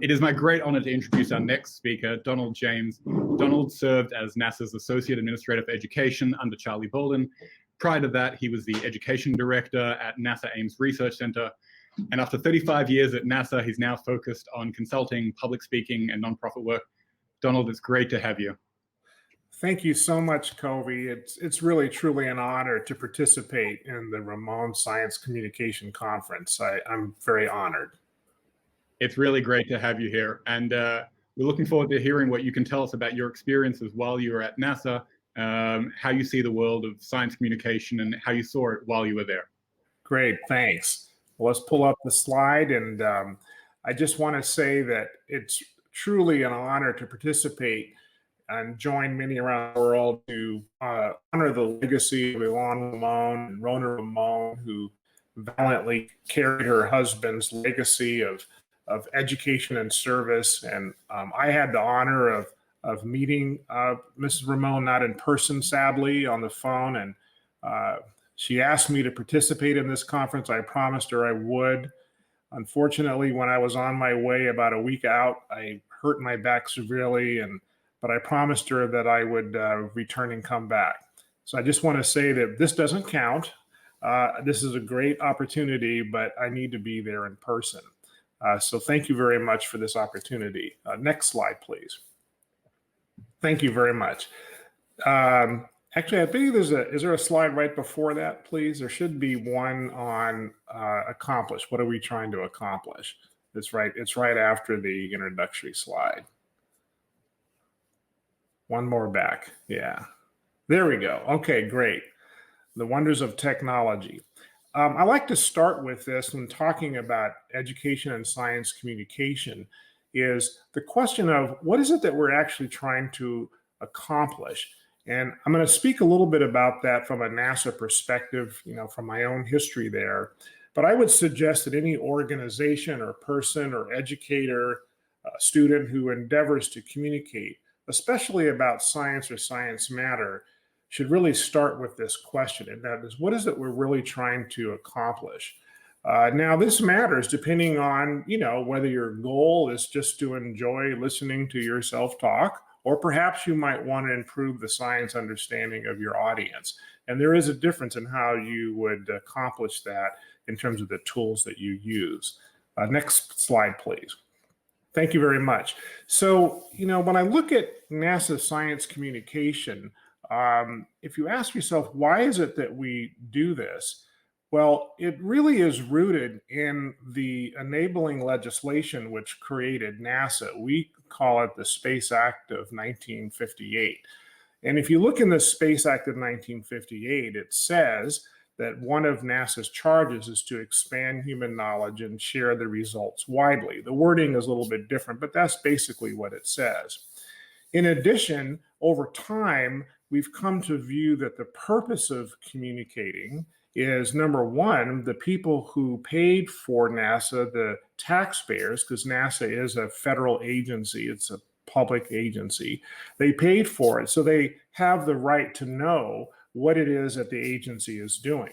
It is my great honor to introduce our next speaker, Donald James. Donald served as NASA's Associate Administrator for Education under Charlie Bolden. Prior to that, he was the Education Director at NASA Ames Research Center. And after 35 years at NASA, he's now focused on consulting, public speaking, and nonprofit work. Donald, it's great to have you. Thank you so much, Covey. It's really, truly an honor to participate in the Ramon Science Communication Conference. I'm very honored. It's really great to have you here. And we're looking forward to hearing what you can tell us about your experiences while you were at NASA, how you see the world of science communication and how you saw it while you were there. Great, thanks. Well, let's pull up the slide. And I just want to say that it's truly an honor to participate and join many around the world to honor the legacy of Ilan Ramon and Rona Ramon, who valiantly carried her husband's legacy of education and service. And I had the honor of meeting Mrs. Ramon, not in person, sadly, on the phone. And she asked me to participate in this conference. I promised her I would. Unfortunately, when I was on my way about a week out, I hurt my back severely, but I promised her that I would return and come back. So I just want to say that this doesn't count. This is a great opportunity, but I need to be there in person. So thank you very much for this opportunity. Next slide, please. Thank you very much. Actually, I think is there a slide right before that, please? There should be one on accomplish. What are we trying to accomplish? It's right after the introductory slide. One more back. Yeah. There we go. Okay, great. The wonders of technology. I like to start with this when talking about education and science communication is the question of what is it that we're actually trying to accomplish? And I'm going to speak a little bit about that from a NASA perspective, from my own history there. But I would suggest that any organization or person or educator, student who endeavors to communicate, especially about science or science matter, should really start with this question, and that is, what is it we're really trying to accomplish? Now, this matters depending on, whether your goal is just to enjoy listening to yourself talk, or perhaps you might want to improve the science understanding of your audience. And there is a difference in how you would accomplish that in terms of the tools that you use. Next slide, please. Thank you very much. So, when I look at NASA science communication, if you ask yourself, why is it that we do this? Well, it really is rooted in the enabling legislation which created NASA. We call it the Space Act of 1958. And if you look in the Space Act of 1958, it says that one of NASA's charges is to expand human knowledge and share the results widely. The wording is a little bit different, but that's basically what it says. In addition, over time, we've come to view that the purpose of communicating is, number one, the people who paid for NASA, the taxpayers, because NASA is a federal agency, it's a public agency, they paid for it, so they have the right to know what it is that the agency is doing.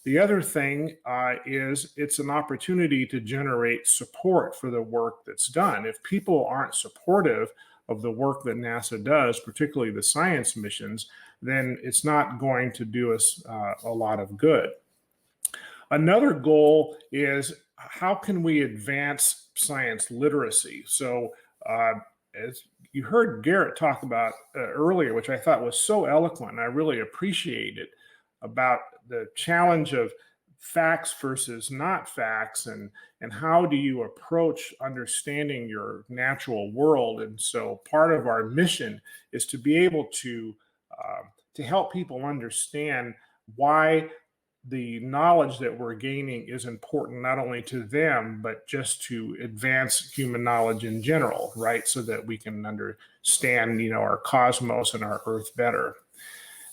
The other thing is it's an opportunity to generate support for the work that's done. If people aren't supportive of the work that NASA does, particularly the science missions, then it's not going to do us a lot of good. Another goal is how can we advance science literacy? So as you heard Garrett talk about earlier, which I thought was so eloquent, and I really appreciate it, about the challenge of facts versus not facts, and how do you approach understanding your natural world. And so part of our mission is to be able to help people understand why the knowledge that we're gaining is important not only to them, but just to advance human knowledge in general, right? So that we can understand, our cosmos and our Earth better.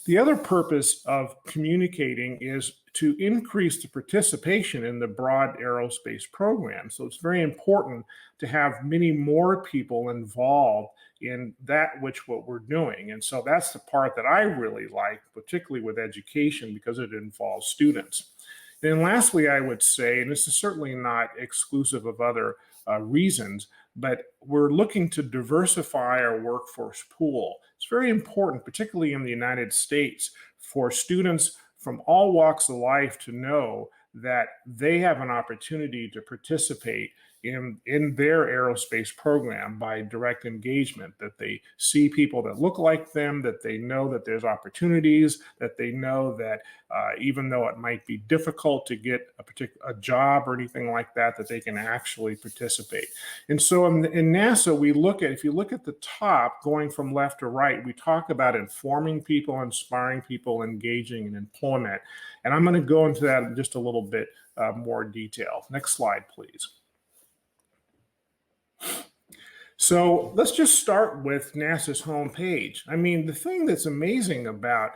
The other purpose of communicating is to increase the participation in the broad aerospace program. So it's very important to have many more people involved in that what we're doing. And so that's the part that I really like, particularly with education, because it involves students. And then lastly, I would say, and this is certainly not exclusive of other reasons, but we're looking to diversify our workforce pool. It's very important, particularly in the United States, for students from all walks of life to know that they have an opportunity to participate in their aerospace program by direct engagement, that they see people that look like them, that they know that there's opportunities, that they know that even though it might be difficult to get a job or anything like that, that they can actually participate. And so in NASA, we look at, if you look at the top, going from left to right, we talk about informing people, inspiring people, engaging in employment. And I'm going to go into that in just a little bit more detail. Next slide, please. So let's just start with NASA's homepage. I mean, the thing that's amazing about,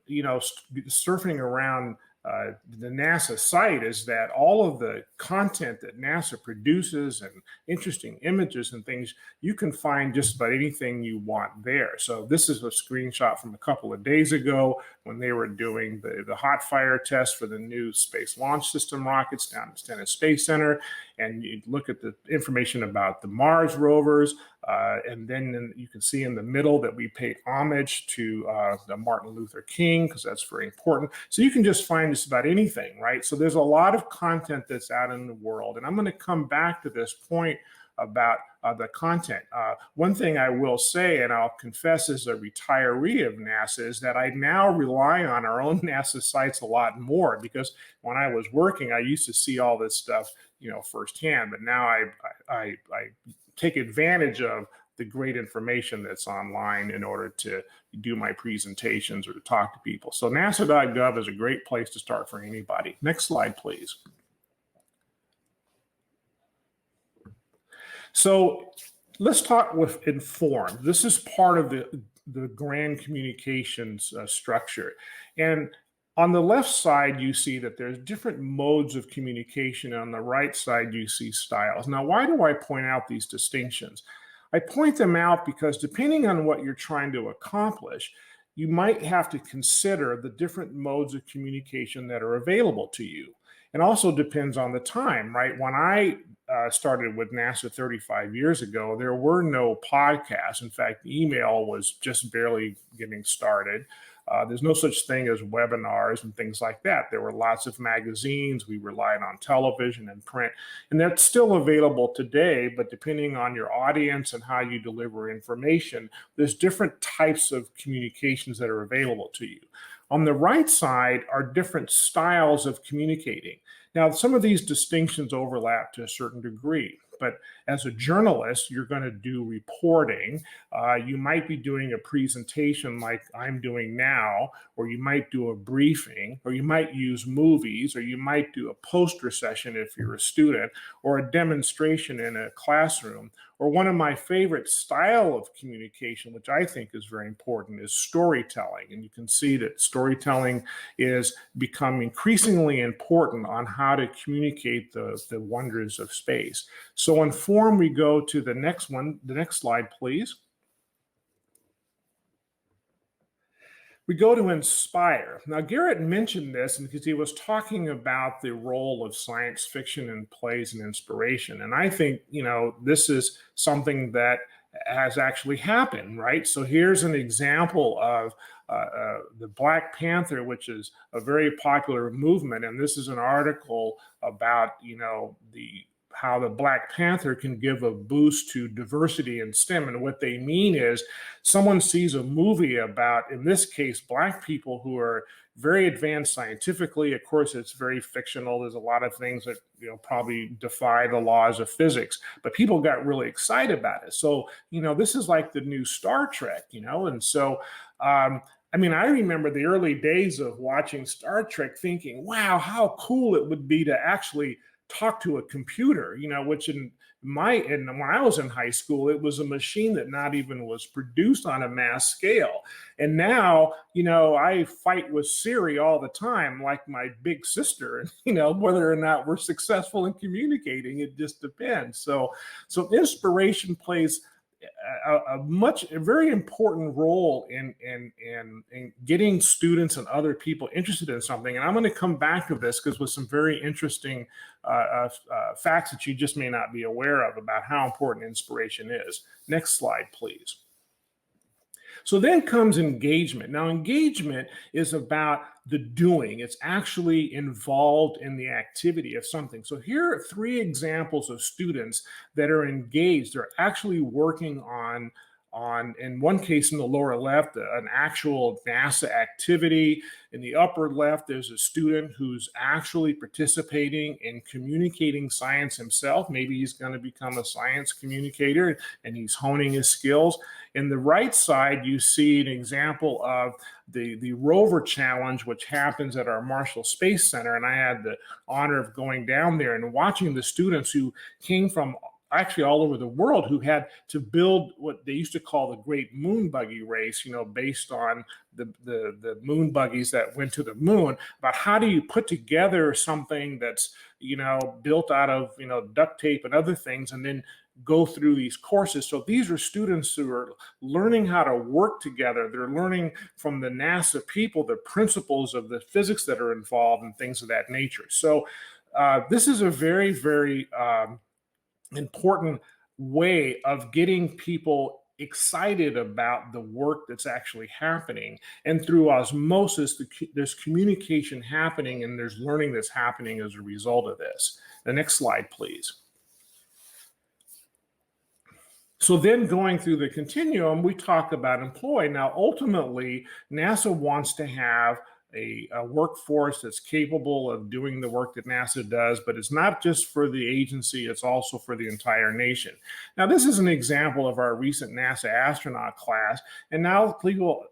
surfing around the NASA site is that all of the content that NASA produces and interesting images and things, you can find just about anything you want there. So this is a screenshot from a couple of days ago when they were doing the hot fire test for the new Space Launch System rockets down at Stennis Space Center. And you look at the information about the Mars rovers, and then you can see in the middle that we pay homage to the Martin Luther King, because that's very important. So you can just find just about anything, right? So there's a lot of content that's out in the world. And I'm going to come back to this point about the content. One thing I will say, and I'll confess as a retiree of NASA, is that I now rely on our own NASA sites a lot more, because when I was working, I used to see all this stuff, firsthand, but now I take advantage of the great information that's online in order to do my presentations or to talk to people. So nasa.gov is a great place to start for anybody. Next slide, please. So let's talk with inform. This is part of the grand communications structure. And on the left side, you see that there's different modes of communication. On the right side, you see styles. Now, why do I point out these distinctions? I point them out because depending on what you're trying to accomplish, you might have to consider the different modes of communication that are available to you. It also depends on the time, right? When I started with NASA 35 years ago, there were no podcasts. In fact, email was just barely getting started. There's no such thing as webinars and things like that. There were lots of magazines. We relied on television and print, and that's still available today, but depending on your audience and how you deliver information, there's different types of communications that are available to you. On the right side are different styles of communicating. Now, some of these distinctions overlap to a certain degree, but as a journalist, you're going to do reporting. You might be doing a presentation like I'm doing now, or you might do a briefing, or you might use movies, or you might do a poster session if you're a student, or a demonstration in a classroom. Or one of my favorite style of communication, which I think is very important, is storytelling. And you can see that storytelling is becoming increasingly important on how to communicate the wonders of space. So in form, we go to the next one, the next slide, please. We go to inspire. Now, Garrett mentioned this because he was talking about the role of science fiction in plays and inspiration. And I think, this is something that has actually happened, right? So here's an example of the Black Panther, which is a very popular movement. And this is an article about, how the Black Panther can give a boost to diversity in STEM. And what they mean is someone sees a movie about, in this case, Black people who are very advanced scientifically. Of course, it's very fictional. There's a lot of things that probably defy the laws of physics, but people got really excited about it. So, this is like the new Star Trek, and so I remember the early days of watching Star Trek thinking, wow, how cool it would be to actually talk to a computer, which when I was in high school, it was a machine that not even was produced on a mass scale. And now, I fight with Siri all the time, like my big sister, and, whether or not we're successful in communicating, it just depends. So inspiration plays a very important role in getting students and other people interested in something. And I'm going to come back to this because with some very interesting facts that you just may not be aware of about how important inspiration is. Next slide, please. So then comes engagement. Now, engagement is about the doing. It's actually involved in the activity of something. So here are 3 examples of students that are engaged. They're actually working on in one case in the lower left, an actual NASA activity. In the upper left, there's a student who's actually participating in communicating science himself. Maybe he's going to become a science communicator and he's honing his skills. In the right side, you see an example of the rover challenge, which happens at our Marshall Space Center. And I had the honor of going down there and watching the students who came from actually all over the world who had to build what they used to call the Great Moon Buggy Race, based on the moon buggies that went to the moon, about how do you put together something that's, built out of, duct tape and other things, and then go through these courses. So these are students who are learning how to work together. They're learning from the NASA people, the principles of the physics that are involved and things of that nature. So this is a very, very important way of getting people excited about the work that's actually happening. And through osmosis, there's communication happening and there's learning that's happening as a result of this. The next slide, please. So then going through the continuum, we talk about employ. Now, ultimately, NASA wants to have a workforce that's capable of doing the work that NASA does, but it's not just for the agency, it's also for the entire nation. Now, this is an example of our recent NASA astronaut class, and now people,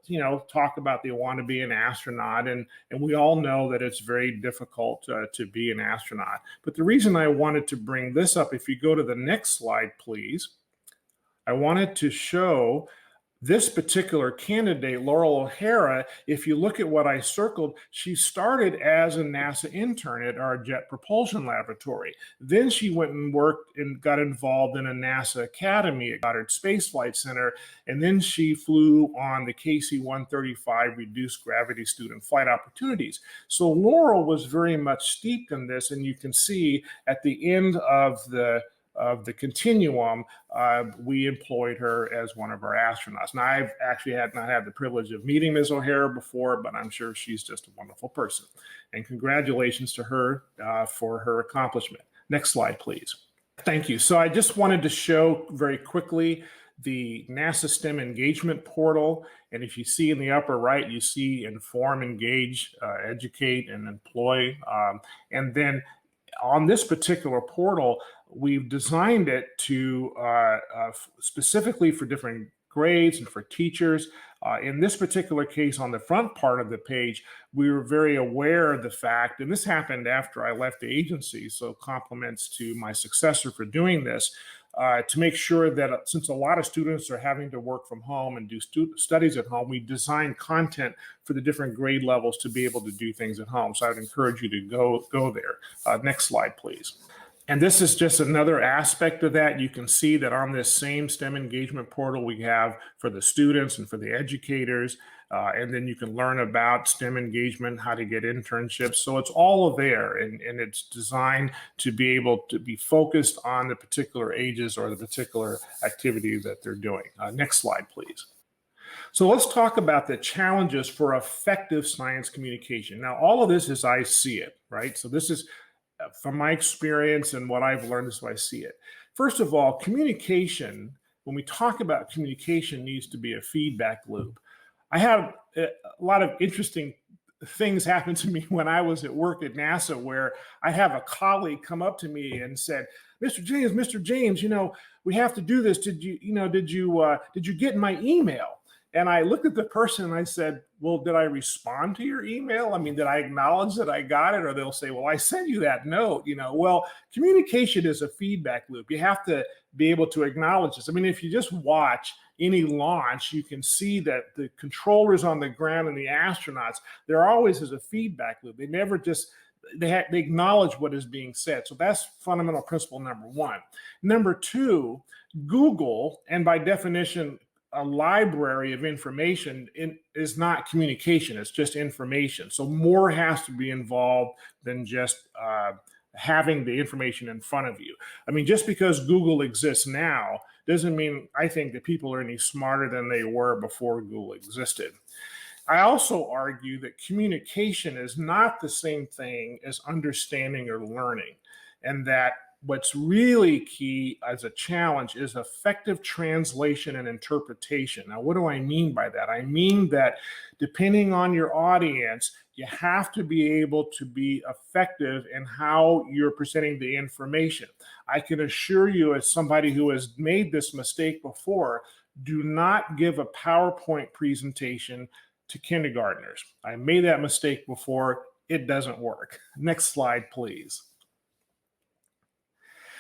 talk about they want to be an astronaut, and we all know that it's very difficult to be an astronaut. But the reason I wanted to bring this up, if you go to the next slide, please, I wanted to show this particular candidate, Laurel OHara. If you look at what I circled, she started as a NASA intern at our Jet Propulsion Laboratory. Then she went and worked and got involved in a NASA academy at Goddard Space Flight Center. And then she flew on the KC-135 reduced gravity student flight opportunities. So Laurel was very much steeped in this. And you can see at the end of the continuum, we employed her as one of our astronauts. Now, I've actually not had the privilege of meeting Ms. OHara before, but I'm sure she's just a wonderful person. And congratulations to her for her accomplishment. Next slide, please. Thank you. So I just wanted to show very quickly the NASA STEM engagement portal. And if you see in the upper right, you see inform, engage, educate, and employ. And then on this particular portal, we've designed it to specifically for different grades and for teachers. In this particular case, on the front part of the page, we were very aware of the fact, and this happened after I left the agency, so compliments to my successor for doing this, to make sure that since a lot of students are having to work from home and do studies at home, we design content for the different grade levels to be able to do things at home. So I would encourage you to go there. Next slide, please. And this is just another aspect of that. You can see that on this same STEM engagement portal we have for the students and for the educators. And then you can learn about STEM engagement, how to get internships. So it's all there, and it's designed to be able to be focused on the particular ages or the particular activity that they're doing. Next slide, please. So let's talk about the challenges for effective science communication. Now, all of this is I see it, right? So this is from my experience and what I've learned, is what I see it. First of all, communication, when we talk about communication, needs to be a feedback loop. I had a lot of interesting things happen to me when I was at work at NASA, where I have a colleague come up to me and said, Mr. James, we have to do this. Did you get my email? And I looked at the person and I said, well, did I respond to your email? I mean, did I acknowledge that I got it? Or they'll say, well, I sent you that note. Well, communication is a feedback loop. You have to be able to acknowledge this. I mean, if you just watch any launch, you can see that the controllers on the ground and the astronauts, there always is a feedback loop. They never just they acknowledge what is being said. So that's fundamental principle number one. Number two, Google, and by definition, a library of information is not communication, it's just information. So more has to be involved than just having the information in front of you. I mean, just because Google exists now doesn't mean I think that people are any smarter than they were before Google existed. I also argue that communication is not the same thing as understanding or learning, and that what's really key as a challenge is effective translation and interpretation. Now, what do I mean by that? I mean that depending on your audience, you have to be able to be effective in how you're presenting the information. I can assure you, as somebody who has made this mistake before, do not give a PowerPoint presentation to kindergartners. I made that mistake before. It doesn't work. Next slide, please.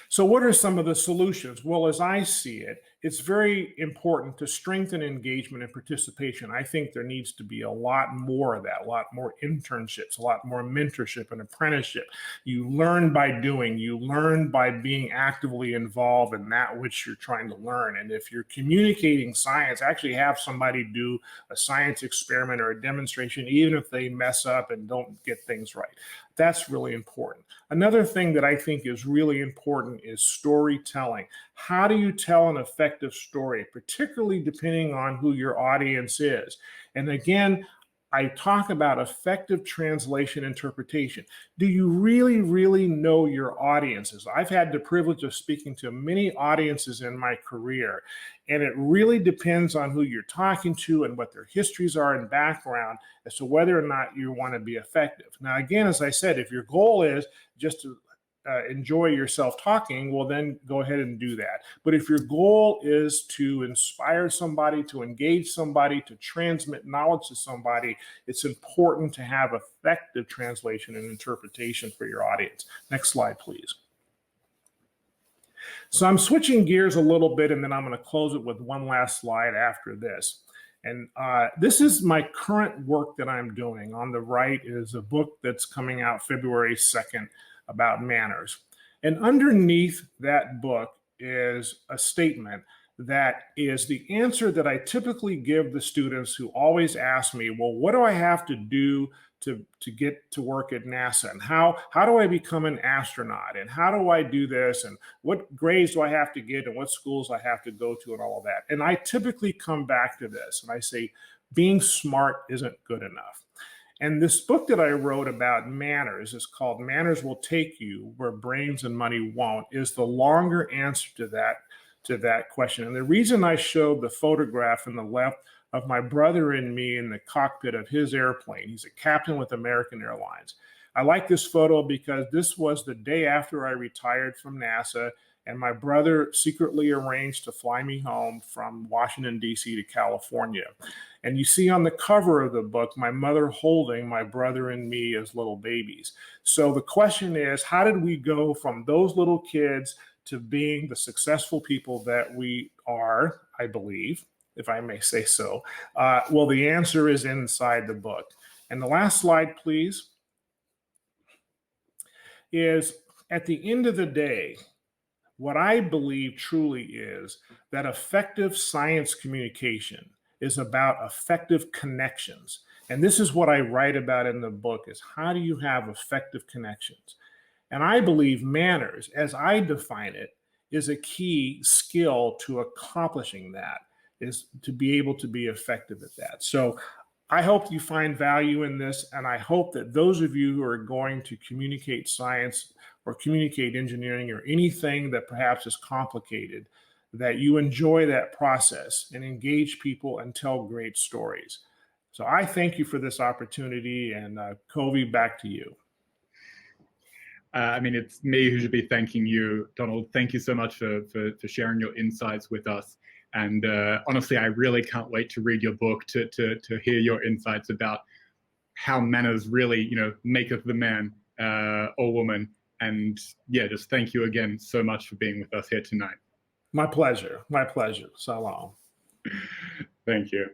So what are some of the solutions? Well, as I see it, it's very important to strengthen engagement and participation. I think there needs to be a lot more of that, a lot more internships, a lot more mentorship and apprenticeship. You learn by doing, you learn by being actively involved in that which you're trying to learn. And if you're communicating science, actually have somebody do a science experiment or a demonstration, even if they mess up and don't get things right. That's really important. Another thing that I think is really important is storytelling. How do you tell an effective story, particularly depending on who your audience is? And again, I talk about effective translation interpretation. Do you really, really know your audiences? I've had the privilege of speaking to many audiences in my career, and it really depends on who you're talking to and what their histories are and background as to whether or not you want to be effective. Now, again, as I said, if your goal is just to enjoy yourself talking, well, then go ahead and do that. But if your goal is to inspire somebody, to engage somebody, to transmit knowledge to somebody, it's important to have effective translation and interpretation for your audience. Next slide, please. So I'm switching gears a little bit, and then I'm going to close it with one last slide after this. And this is my current work that I'm doing. On the right is a book that's coming out February 2nd about manners. And underneath that book is a statement that is the answer that I typically give the students who always ask me, well, what do I have to do to get to work at NASA? And how do I become an astronaut? And how do I do this? And what grades do I have to get? And what schools I have to go to and all of that? And I typically come back to this and I say, being smart isn't good enough. And this book that I wrote about manners is called Manners Will Take You Where Brains and Money Won't, is the longer answer to that question. And the reason I showed the photograph in the left of my brother and me in the cockpit of his airplane, he's a captain with American Airlines. I like this photo because this was the day after I retired from NASA, and my brother secretly arranged to fly me home from Washington, D.C. to California. And you see on the cover of the book, my mother holding my brother and me as little babies. So the question is, how did we go from those little kids to being the successful people that we are, I believe, if I may say so? Well, the answer is inside the book. And the last slide, please, is at the end of the day, what I believe truly is that effective science communication is about effective connections. And this is what I write about in the book, is how do you have effective connections? And I believe manners, as I define it, is a key skill to accomplishing that, is to be able to be effective at that. So I hope you find value in this, and I hope that those of you who are going to communicate science or communicate engineering or anything that perhaps is complicated, that you enjoy that process and engage people and tell great stories. So I thank you for this opportunity, and Covey, back to you. I mean, it's me who should be thanking you, Donald. Thank you so much for sharing your insights with us. And honestly, I really can't wait to read your book, to hear your insights about how manners really, maketh the man or woman. And yeah, just thank you again so much for being with us here tonight. My pleasure. My pleasure. So long. Thank you.